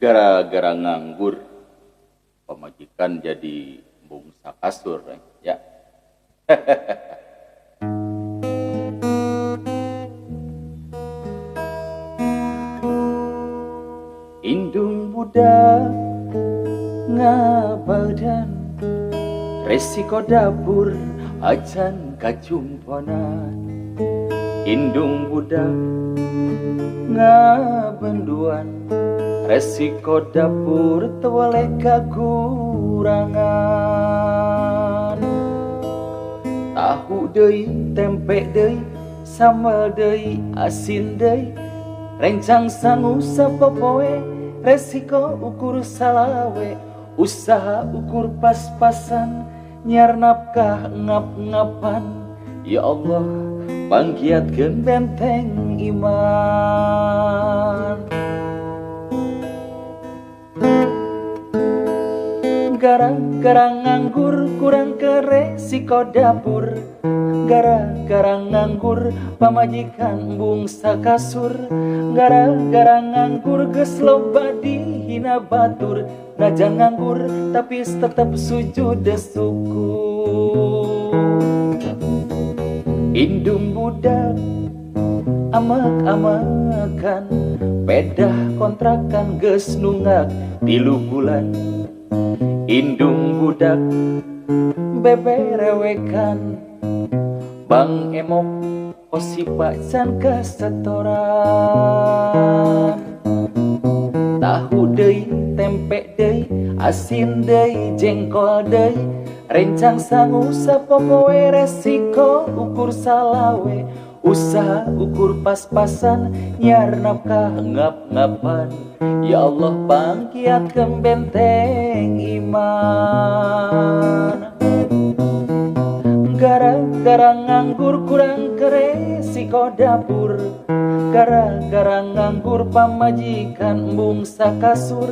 Gara-gara nganggur pemajikan jadi bungsa kasur ya. Indung budak ngabadan resiko dapur acan kacumponan. Indung budak ngabenduan resiko dapur tewale kakurangan. Tahu deui tempe deui sambal deui asin deui rencang sangu sapopoe resiko ukur salawe usaha ukur pas-pasan nyar nafkah ngap-ngapan. Ya Allah bangkiatkeun benteng iman. Gara-gara nganggur kurang ke resiko dapur. Gara-gara nganggur pamajikan bungsa kasur. Gara-gara nganggur geus loba dihina batur. Najan nganggur tapi tetep sujud syukur. Indung budak amak-amakan pedah kontrakan geus nunggak 3 bulan. Indung budak beberewekan Bang Emok osipa can kasetoran. Tahu deui tempe deui asin deui jengkol deui rencang sangu sapopoe resiko ukur salawe usaha ukur pas-pasan nyar nafkah ngap-ngapan. Ya Allah bangkiatkeun benteng iman. Gara-gara nganggur kurang ke resiko dapur. Gara-gara nganggur pamajikan bungsa kasur.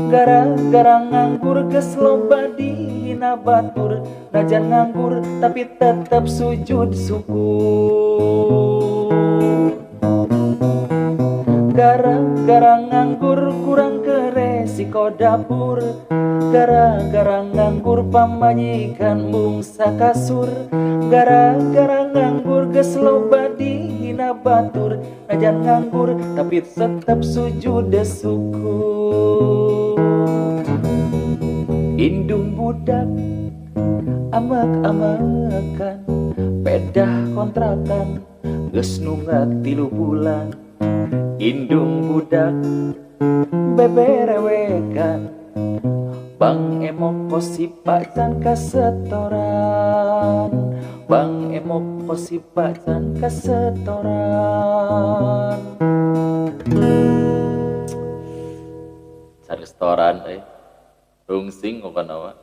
Gara-gara nganggur geus loba dihina batur. Najan nganggur tapi tetep sujud syukur. Gara-gara nganggur kurang ke resiko dapur. Gara-gara nganggur pamajikan bungsa kasur. Gara-gara nganggur geus loba dihina batur. Najan nganggur tapi tetep sujud syukur. Indung budak amak-amakan pedah kontrakan geus nunggak 3 bulan. Indung budak beberewekan Bang Emok osipa can kasetoran. Bang Emok osipa can kasetoran. Restoran rungsing kok kana